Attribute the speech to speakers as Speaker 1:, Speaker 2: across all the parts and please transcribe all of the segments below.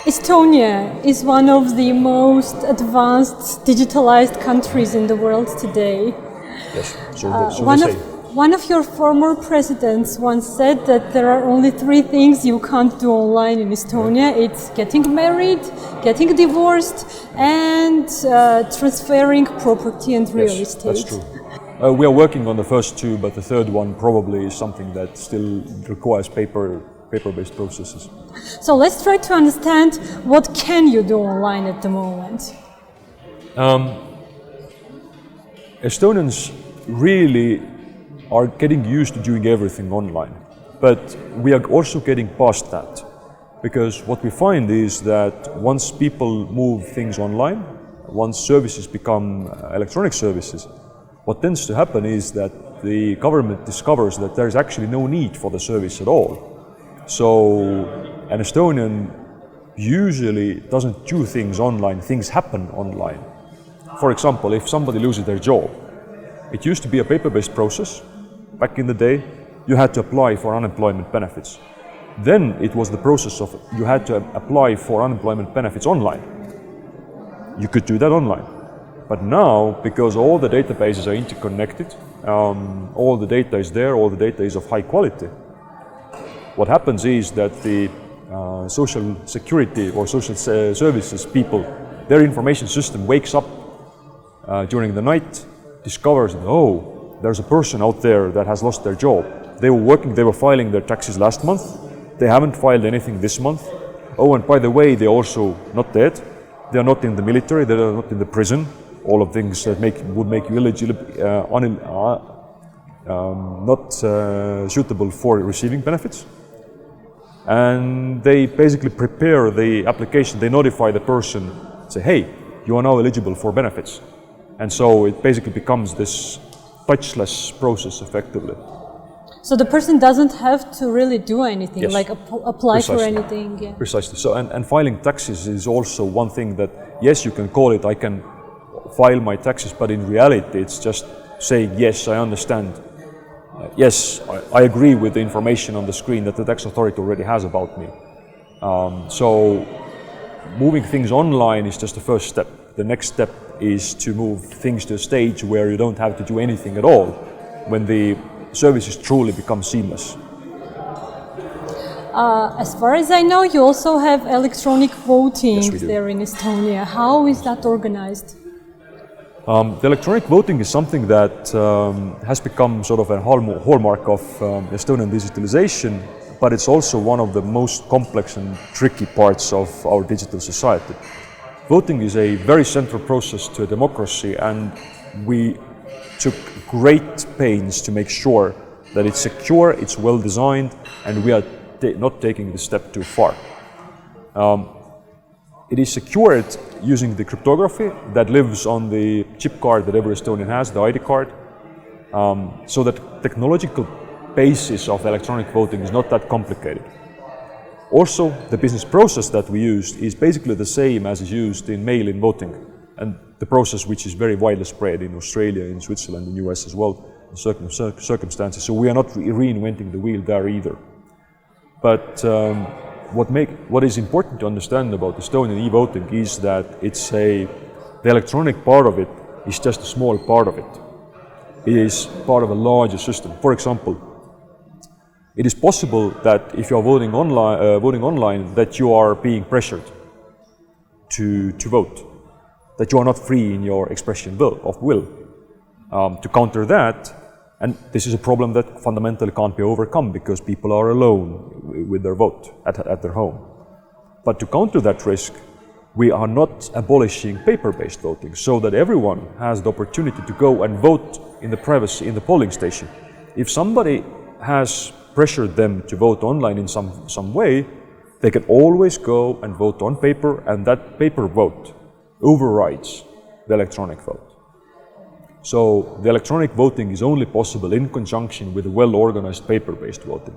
Speaker 1: Estonia is one of the most advanced digitalized countries in the world today.
Speaker 2: Yes, so they say.
Speaker 1: One of your former presidents once said that there are only 3 things you can't do online in Estonia. It's getting married, getting divorced, and transferring property and real estate.
Speaker 2: That's true. We are working on the first 2, but the third one probably is something that still requires paper-based processes.
Speaker 1: So let's try to understand what can you do online at the moment.
Speaker 2: Estonians really are getting used to doing everything online, but we are also getting past that, because what we find is that once people move things online, once services become electronic services, what tends to happen is that the government discovers that there is actually no need for the service at all. So an Estonian usually doesn't do things online, things happen online. For example, if somebody loses their job, it used to be a paper-based process. Back in the day, you had to apply for unemployment benefits. Then it was the process of you had to apply for unemployment benefits online. You could do that online. But now, because all the databases are interconnected, all the data is there, all the data is of high quality, what happens is that the social security or social services people, their information system wakes up during the night, discovers that, oh, there's a person out there that has lost their job. They were working, they were filing their taxes last month. They haven't filed anything this month. Oh, and by the way, they're also not dead. They're not in the military, they're not in the prison. All of things that would make you eligible, not suitable for receiving benefits. And they basically prepare the application, they notify the person, say, hey, you are now eligible for benefits. And so it basically becomes this touchless process effectively.
Speaker 1: So the person doesn't have to really do anything,
Speaker 2: yes.
Speaker 1: like apply for anything. Yeah.
Speaker 2: Precisely. So, and filing taxes is also one thing that, yes, you can call it, I can file my taxes, but in reality it's just saying, yes, I understand. Yes, I agree with the information on the screen that the tax authority already has about me. So moving things online is just the first step. The next step is to move things to a stage where you don't have to do anything at all, when the services truly become seamless.
Speaker 1: As far as I know, you also have electronic voting there in Estonia. How is that organized?
Speaker 2: The electronic voting is something that has become sort of a hallmark of Estonian digitalization, but it's also one of the most complex and tricky parts of our digital society. Voting is a very central process to a democracy, and we took great pains to make sure that it's secure, it's well designed, and we are not taking the step too far. It is secured using the cryptography that lives on the chip card that every Estonian has, the ID card. So that technological basis of electronic voting is not that complicated. Also, the business process that we use is basically the same as is used in mail-in voting, and the process which is very widely spread in Australia, in Switzerland, in the US as well, in certain circumstances. So we are not reinventing the wheel there either. But what is important to understand about Estonian e-voting is that the electronic part of it is just a small part of it. It is part of a larger system. For example, it is possible that if you are voting online, that you are being pressured to vote, that you are not free in your expression of will. To counter that, and this is a problem that fundamentally can't be overcome because people are alone with their vote at their home. But to counter that risk, we are not abolishing paper-based voting, so that everyone has the opportunity to go and vote in the privacy in the polling station. If somebody has pressured them to vote online in some way, they can always go and vote on paper, and that paper vote overrides the electronic vote. So the electronic voting is only possible in conjunction with well-organized paper-based voting.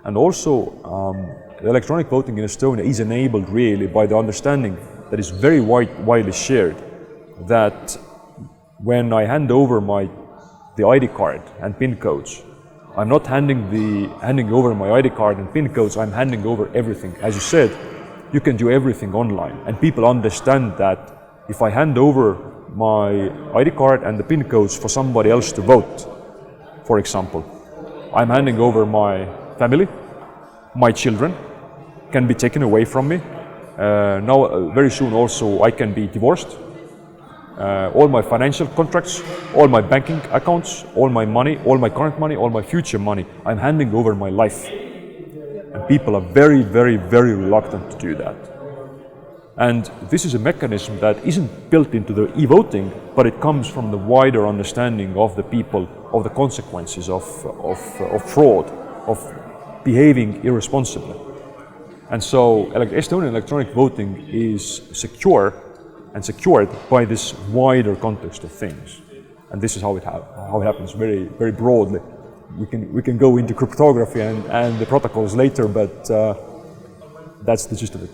Speaker 2: And also, the electronic voting in Estonia is enabled really by the understanding that is very widely shared, that when I hand over the ID card and PIN codes, I'm not handing over my ID card and PIN codes, I'm handing over everything. As you said, you can do everything online. And people understand that if I hand over my ID card and the PIN codes for somebody else to vote, for example, I'm handing over my family, my children can be taken away from me. Now, very soon also I can be divorced. All my financial contracts, all my banking accounts, all my money, all my current money, all my future money, I'm handing over my life. And people are very, very, very reluctant to do that. And this is a mechanism that isn't built into the e-voting, but it comes from the wider understanding of the people, of the consequences of fraud, of behaving irresponsibly. And so Estonian electronic voting is secure and secured by this wider context of things. And this is how it happens very, very broadly. We can go into cryptography and the protocols later, but that's the gist of it.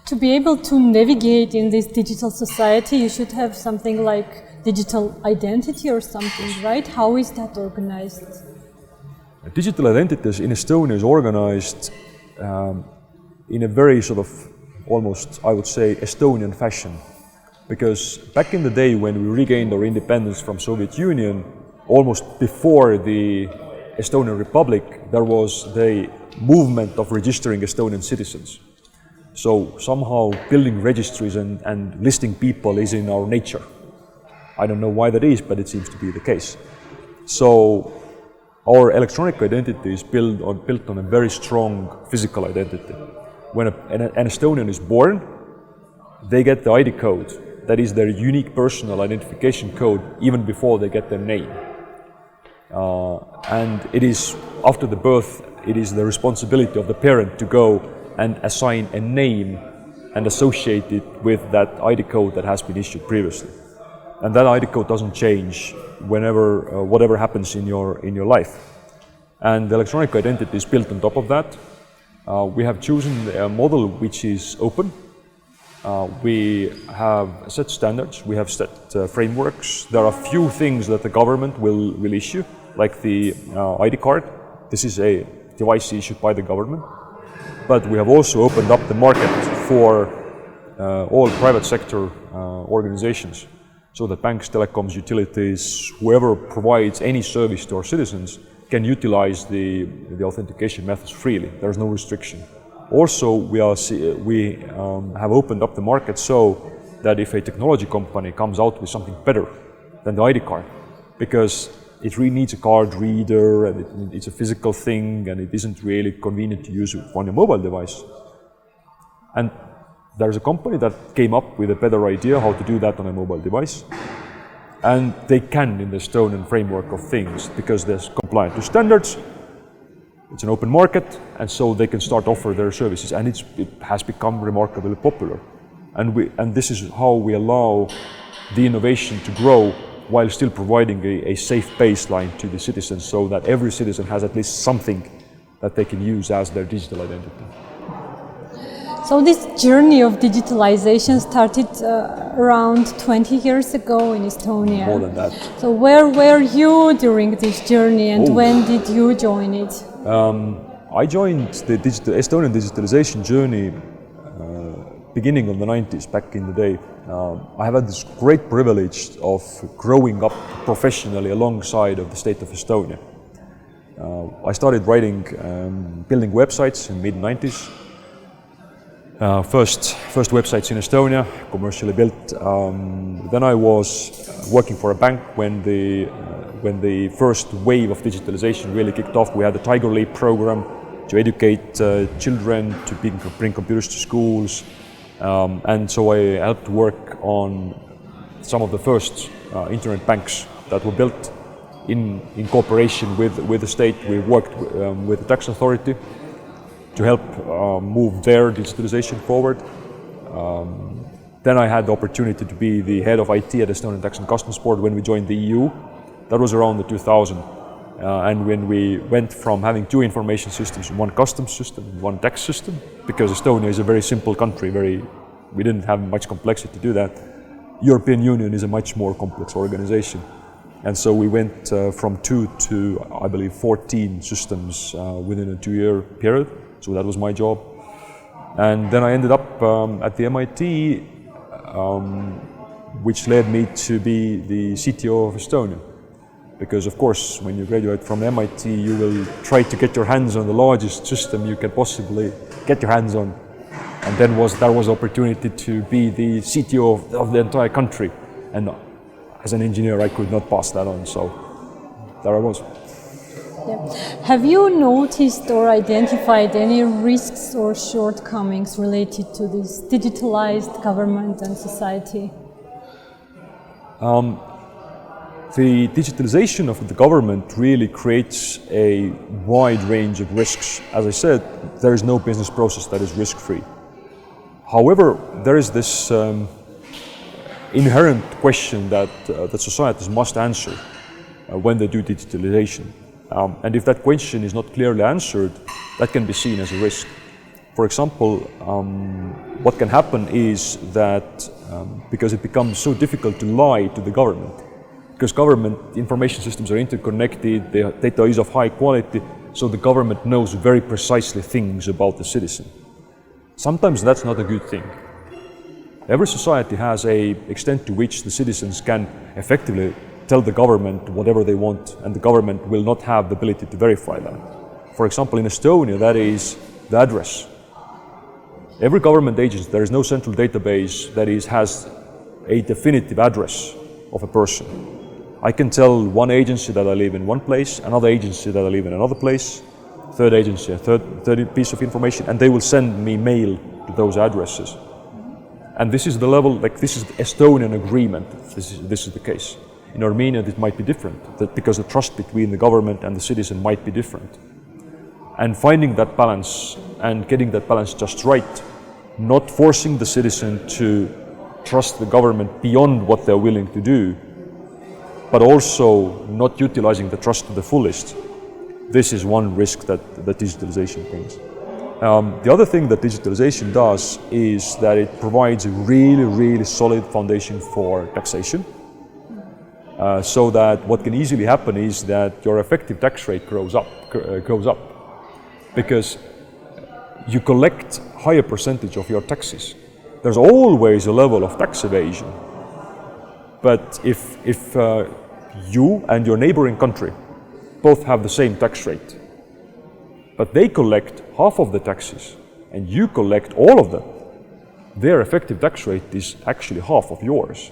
Speaker 1: To be able to navigate in this digital society, you should have something like digital identity or something, right? How is that organized?
Speaker 2: Digital identities in Estonia is organized in a very sort of almost, I would say, Estonian fashion. Because back in the day when we regained our independence from Soviet Union, almost before the Estonian Republic, there was the movement of registering Estonian citizens. So somehow building registries and listing people is in our nature. I don't know why that is, but it seems to be the case. So our electronic identity is built on a very strong physical identity. When an Estonian is born, they get the ID code. That is their unique personal identification code even before they get their name. And it is, after the birth, it is the responsibility of the parent to go and assign a name and associate it with that ID code that has been issued previously. And that ID code doesn't change whenever, whatever happens in your life. And the electronic identity is built on top of that. We have chosen a model which is open. We have set standards, we have set frameworks. There are few things that the government will issue, like the ID card. This is a device issued by the government. But we have also opened up the market for all private sector organizations, so that banks, telecoms, utilities, whoever provides any service to our citizens can utilize the authentication methods freely. There's no restriction. Also, we have opened up the market so that if a technology company comes out with something better than the ID card, because it really needs a card reader and it's a physical thing and it isn't really convenient to use on your mobile device. And there's a company that came up with a better idea how to do that on a mobile device. And they can in the Estonian framework of things because they're compliant to standards. It's an open market, and so they can start offer their services, and it has become remarkably popular. And this is how we allow the innovation to grow while still providing a safe baseline to the citizens, so that every citizen has at least something that they can use as their digital identity.
Speaker 1: So this journey of digitalization started around 20 years ago in Estonia.
Speaker 2: More than that.
Speaker 1: So where were you during this journey, and when did you join it?
Speaker 2: I joined the Estonian digitalization journey beginning of the 90s, back in the day. I have had this great privilege of growing up professionally alongside of the state of Estonia. I started building websites in mid-90s. First websites in Estonia, commercially built. Then I was working for a bank when the first wave of digitalization really kicked off. We had the Tiger Leap program to educate children, to bring computers to schools. And so I helped work on some of the first internet banks that were built in cooperation with the state. We worked with the tax authority to help move their digitalization forward. Then I had the opportunity to be the head of IT at Estonian Tax and Customs Board when we joined the EU. That was around the 2000. And when we went from having two information systems, one customs system, one tax system, because Estonia is a very simple country, we didn't have much complexity to do that. European Union is a much more complex organization. And so we went from 2 to, I believe, 14 systems within a 2-year period. So that was my job. And then I ended up at the MIT, which led me to be the CTO of Estonia. Because of course, when you graduate from MIT, you will try to get your hands on the largest system you can possibly get your hands on. And then there was opportunity to be the CTO of the entire country. And as an engineer, I could not pass that on, so there I was.
Speaker 1: Yeah. Have you noticed or identified any risks or shortcomings related to this digitalized government and society?
Speaker 2: The digitalization of the government really creates a wide range of risks. As I said, there is no business process that is risk-free. However, there is this inherent question that societies must answer when they do digitalization. And if that question is not clearly answered, that can be seen as a risk. For example, what can happen is that because it becomes so difficult to lie to the government, because government information systems are interconnected, the data is of high quality, so the government knows very precisely things about the citizen. Sometimes that's not a good thing. Every society has an extent to which the citizens can effectively tell the government whatever they want, and the government will not have the ability to verify that. For example, in Estonia, that is the address. Every government agency, there is no central database that has a definitive address of a person. I can tell one agency that I live in one place, another agency that I live in another place, third agency, a third piece of information, and they will send me mail to those addresses. And this is the level, this is the Estonian agreement, this is the case. In Armenia, it might be different, because the trust between the government and the citizen might be different. And finding that balance and getting that balance just right, not forcing the citizen to trust the government beyond what they're willing to do, but also not utilizing the trust to the fullest. This is one risk that digitalization brings. The other thing that digitalization does is that it provides a really, really solid foundation for taxation. So that what can easily happen is that your effective tax rate goes up, because you collect higher percentage of your taxes. There's always a level of tax evasion. But if you and your neighboring country both have the same tax rate, but they collect half of the taxes and you collect all of them, their effective tax rate is actually half of yours.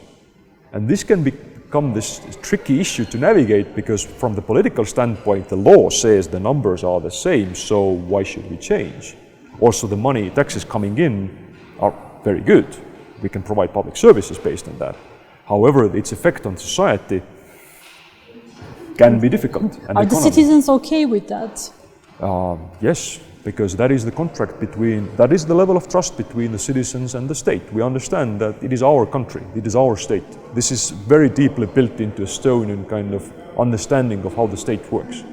Speaker 2: And this can become this tricky issue to navigate, because from the political standpoint, the law says the numbers are the same, so why should we change? Also, the money, taxes coming in are very good. We can provide public services based on that. However, its effect on society can be difficult. And
Speaker 1: are the citizens okay with that?
Speaker 2: Yes, because that is the contract that is the level of trust between the citizens and the state. We understand that it is our country, it is our state. This is very deeply built into Estonian kind of understanding of how the state works.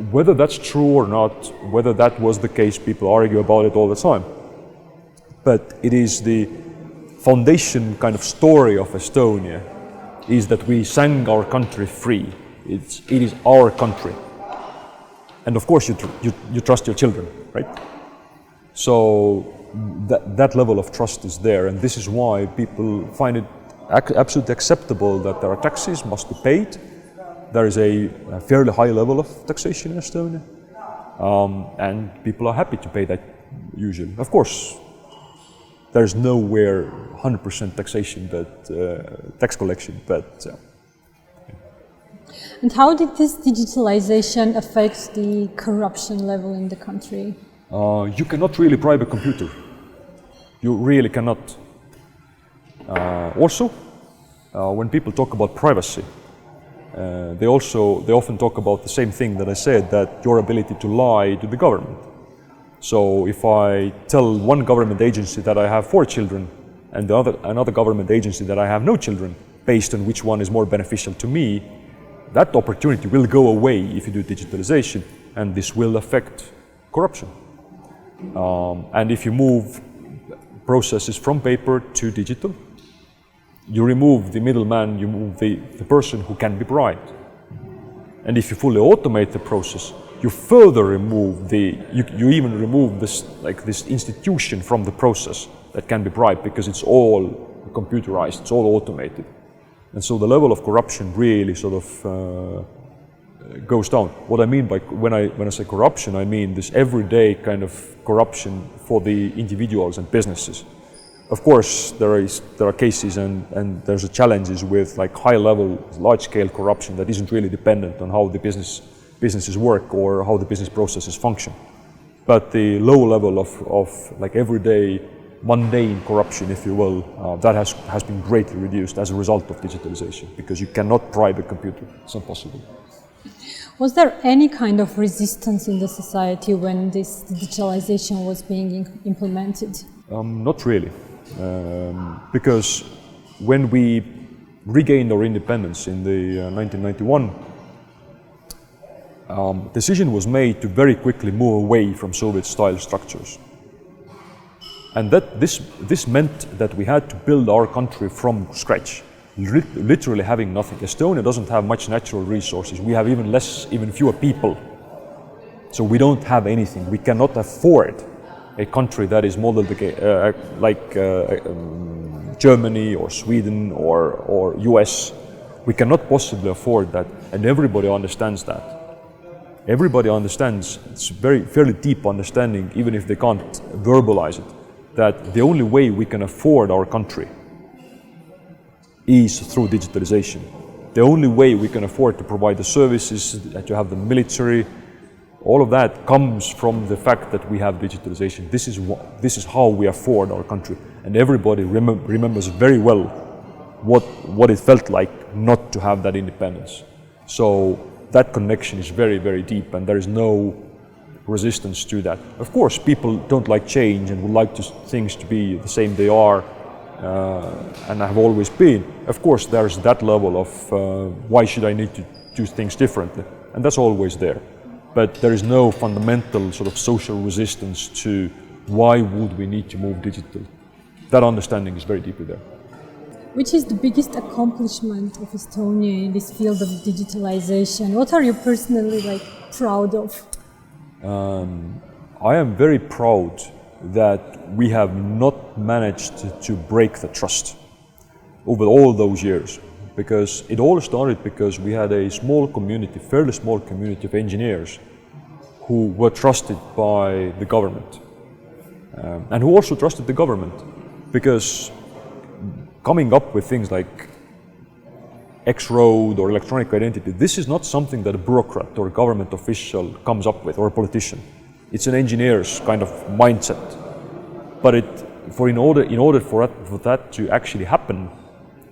Speaker 2: Whether that's true or not, whether that was the case, people argue about it all the time. But it is the foundation kind of story of Estonia, is that we sang our country free. It is our country. And of course you trust your children, right? So that level of trust is there, and this is why people find it absolutely acceptable that there are taxes must be paid. There is a fairly high level of taxation in Estonia, and people are happy to pay that usually. Of course, there's nowhere 100% taxation, but tax collection, but
Speaker 1: And how did this digitalization affect the corruption level in the country?
Speaker 2: You cannot really bribe a computer. You really cannot. Also, when people talk about privacy, they often talk about the same thing that I said, that your ability to lie to the government. So if I tell one government agency that I have 4 children and another government agency that I have no children, based on which one is more beneficial to me, that opportunity will go away if you do digitalization, and this will affect corruption. And if you move processes from paper to digital, you remove the middleman, you remove the person who can be bribed. And if you fully automate the process, you further remove you even remove this institution from the process that can be bribed, because it's all computerized, it's all automated. And so the level of corruption really sort of goes down. What I mean by when I say corruption, I mean this everyday kind of corruption for the individuals and businesses. Of course, there are cases and there's challenges with like high-level, large-scale corruption that isn't really dependent on how the businesses work or how the business processes function. But the low level of like everyday, mundane corruption, if you will, that has been greatly reduced as a result of digitalization, because you cannot bribe a computer. It's impossible.
Speaker 1: Was there any kind of resistance in the society when this digitalization was being implemented?
Speaker 2: Not really. Because when we regained our independence in the 1991, decision was made to very quickly move away from Soviet-style structures. And that this meant that we had to build our country from scratch, literally having nothing. Estonia doesn't have much natural resources. We have even fewer people. So we don't have anything. We cannot afford a country that is modeled like Germany or Sweden or US. We cannot possibly afford that, and everybody understands that. Everybody understands, it's fairly deep understanding, even if they can't verbalize it, that the only way we can afford our country is through digitalization. The only way we can afford to provide the services, to have the military, all of that comes from the fact that we have digitalization. This is how we afford our country, and everybody remembers very well what it felt like not to have that independence. So that connection is very, very deep, and there is no resistance to that. Of course, people don't like change and would like things to be the same they are, and have always been. Of course, there's that level of why should I need to do things differently, and that's always there. But there is no fundamental sort of social resistance to why would we need to move digital. That understanding is very deeply there.
Speaker 1: Which is the biggest accomplishment of Estonia in this field of digitalization? What are you personally proud of?
Speaker 2: I am very proud that we have not managed to break the trust over all those years. Because it all started because we had a fairly small community of engineers who were trusted by the government, and who also trusted the government, because coming up with things like X-road or electronic identity, this is not something that a bureaucrat or a government official comes up with, or a politician. It's an engineer's kind of mindset. But in order for that to actually happen,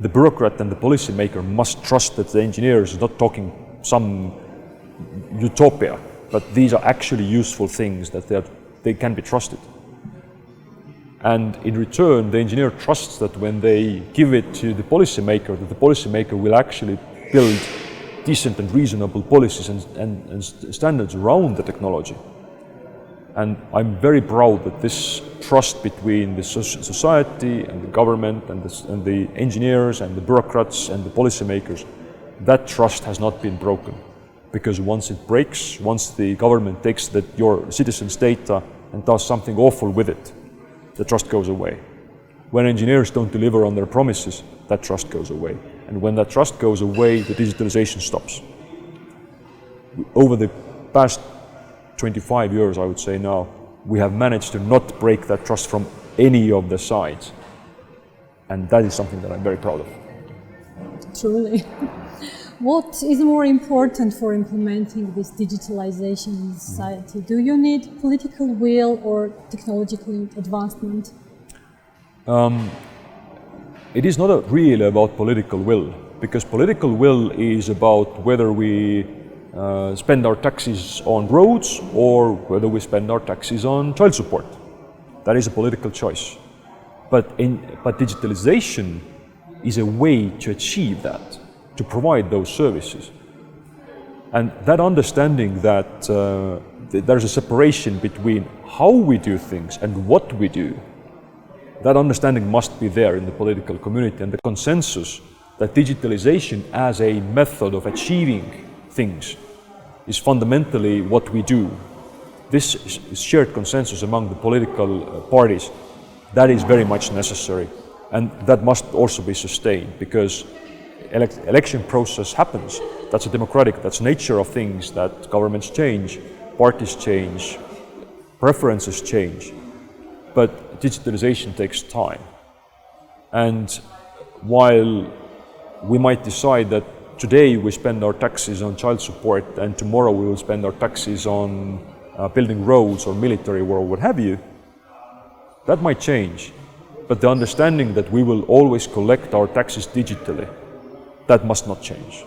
Speaker 2: the bureaucrat and the policymaker must trust that the engineer is not talking some utopia, but these are actually useful things, that they can be trusted. And in return, the engineer trusts that when they give it to the policymaker, that the policymaker will actually build decent and reasonable policies and standards around the technology. And I'm very proud that this trust between the society and the government and the engineers and the bureaucrats and the policymakers, that trust has not been broken. Because once it breaks, once the government takes your citizens' data and does something awful with it, the trust goes away. When engineers don't deliver on their promises, that trust goes away. And when that trust goes away, the digitalization stops. Over the past 25 years, I would say now, we have managed to not break that trust from any of the sides. And that is something that I'm very proud of.
Speaker 1: Truly. What is more important for implementing this digitalization in society? Do you need political will or technological advancement?
Speaker 2: It is not really about political will, because political will is about whether we spend our taxes on roads or whether we spend our taxes on child support. That is a political choice. But digitalization is a way to achieve that, to provide those services. And that understanding that there's a separation between how we do things and what we do, that understanding must be there in the political community, and the consensus that digitalization as a method of achieving things is fundamentally what we do. This is shared consensus among the political parties. That is very much necessary, and that must also be sustained, because election process happens. That's a democratic, that's nature of things, that governments change, parties change, preferences change, but digitalization takes time. And while we might decide that today we spend our taxes on child support and tomorrow we will spend our taxes on building roads or military or what have you, that might change. But the understanding that we will always collect our taxes digitally, that must not change.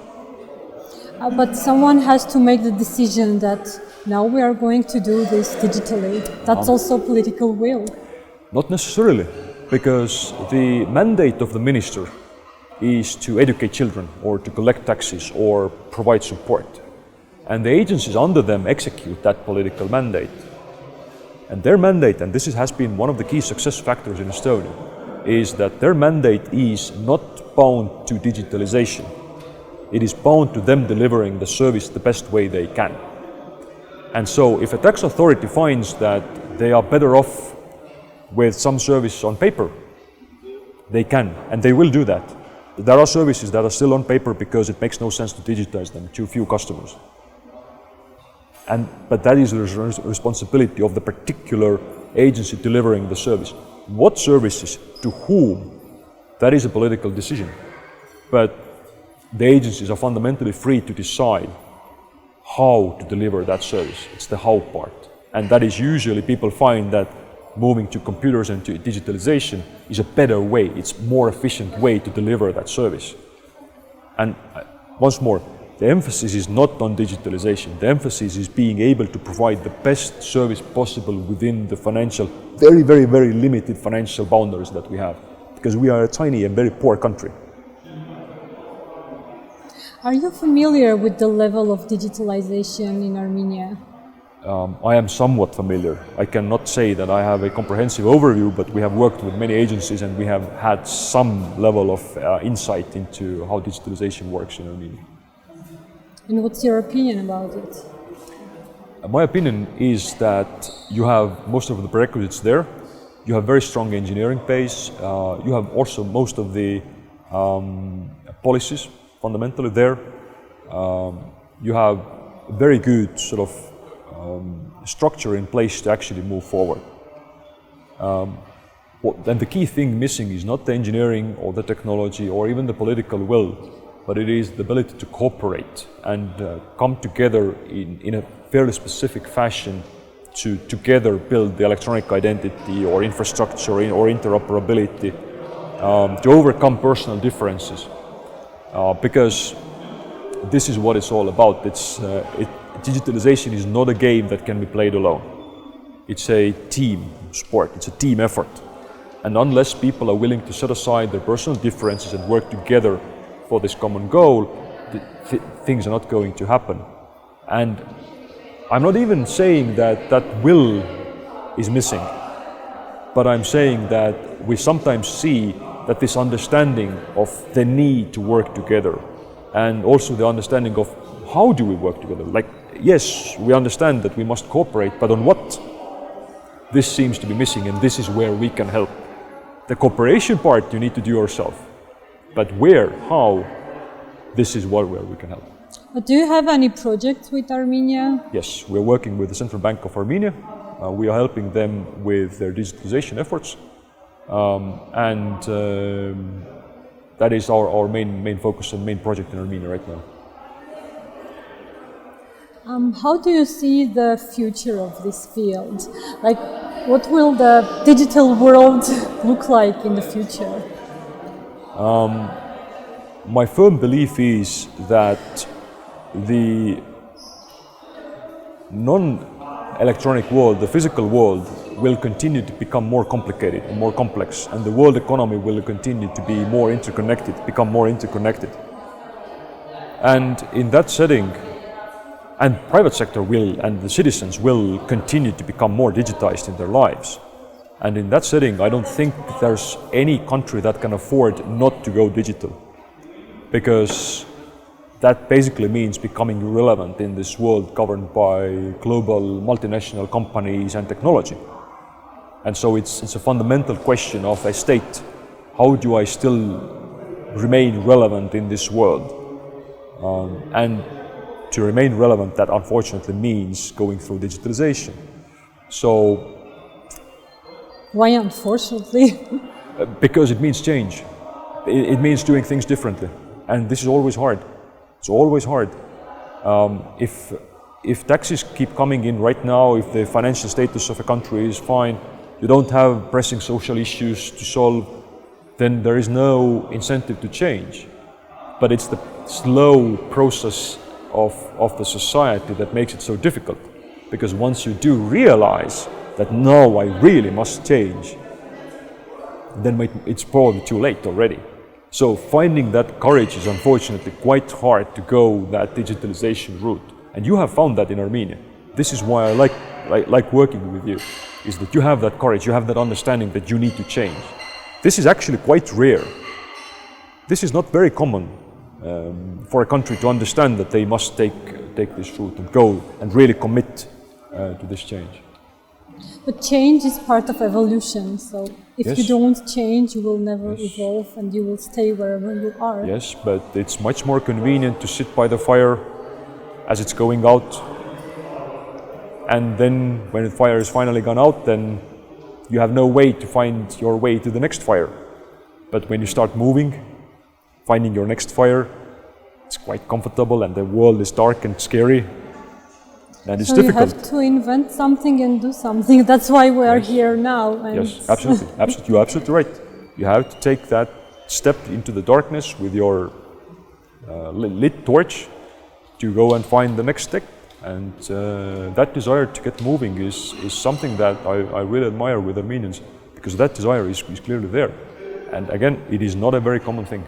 Speaker 1: But someone has to make the decision that now we are going to do this digitally. That's also political will.
Speaker 2: Not necessarily, because the mandate of the minister is to educate children or to collect taxes or provide support. And the agencies under them execute that political mandate. And their mandate, and this has been one of the key success factors in Estonia, is that their mandate is not bound to digitalization. It is bound to them delivering the service the best way they can. And so if a tax authority finds that they are better off with some service on paper, they can, and they will do that. There are services that are still on paper because it makes no sense to digitize them to few customers. But that is the responsibility of the particular agency delivering the service. What services, to whom, that is a political decision. But the agencies are fundamentally free to decide how to deliver that service. It's the how part. And that is usually, people find that moving to computers and to digitalization is a better way, it's a more efficient way to deliver that service. And once more, the emphasis is not on digitalization. The emphasis is being able to provide the best service possible within the financial, very, very, very limited financial boundaries that we have, because we are a tiny and very poor country.
Speaker 1: Are you familiar with the level of digitalization in Armenia?
Speaker 2: I am somewhat familiar. I cannot say that I have a comprehensive overview, but we have worked with many agencies and we have had some level of insight into how digitalization works in Armenia.
Speaker 1: And what's your opinion about it?
Speaker 2: My opinion is that you have most of the prerequisites there. You have very strong engineering base. You have also most of the policies fundamentally there. You have a very good sort of structure in place to actually move forward. And the key thing missing is not the engineering or the technology or even the political will, but it is the ability to cooperate and come together in a fairly specific fashion to together build the electronic identity or infrastructure or interoperability, to overcome personal differences. Because this is what it's all about. Digitalization is not a game that can be played alone. It's a team sport, it's a team effort. And unless people are willing to set aside their personal differences and work together for this common goal, things are not going to happen. And I'm not even saying that that will is missing, but I'm saying that we sometimes see that this understanding of the need to work together and also the understanding of how do we work together. Like, yes, we understand that we must cooperate, but on what? This seems to be missing, and this is where we can help. The cooperation part you need to do yourself, but where, how, this is where we can help.
Speaker 1: But do you have any projects with Armenia?
Speaker 2: Yes, we're working with the Central Bank of Armenia. We are helping them with their digitalization efforts, and that is our main focus and main project in Armenia right now.
Speaker 1: How do you see the future of this field? Like, what will the digital world look like in the future?
Speaker 2: My firm belief is that the non-electronic world, the physical world, will continue to become more complicated and more complex, and the world economy will continue to be more interconnected, become more interconnected. And in that setting, and private sector will, and the citizens will continue to become more digitized in their lives. And in that setting, I don't think there's any country that can afford not to go digital. Because that basically means becoming relevant in this world governed by global multinational companies and technology. And so it's a fundamental question of a state. How do I still remain relevant in this world? And to remain relevant, that unfortunately means going through digitalization. So,
Speaker 1: why unfortunately?
Speaker 2: Because it means change. It means doing things differently. And this is always hard. It's always hard. If taxes keep coming in right now, if the financial status of a country is fine, you don't have pressing social issues to solve, then there is no incentive to change. But it's the slow process of the society that makes it so difficult. Because once you do realize that no, I really must change, then it's probably too late already. So finding that courage is unfortunately quite hard to go that digitalization route. And you have found that in Armenia. This is why I like working with you, is that you have that courage, you have that understanding that you need to change. This is actually quite rare. This is not very common for a country to understand that they must take this route and go and really commit to this change.
Speaker 1: But change is part of evolution, so if
Speaker 2: Yes.
Speaker 1: you don't change, you will never evolve and you will stay wherever you are.
Speaker 2: Yes, but it's much more convenient to sit by the fire as it's going out. And then when the fire is finally gone out, then you have no way to find your way to the next fire. But when you start moving, finding your next fire, it's quite comfortable and the world is dark and scary. And it's
Speaker 1: So
Speaker 2: difficult.
Speaker 1: you have to invent something and do something. That's why we are here now. And
Speaker 2: Yes, absolutely. You're absolutely right. You have to take that step into the darkness with your lit torch to go and find the next step. And that desire to get moving is something that I really admire with Armenians, because that desire is clearly there. And again, it is not a very common thing.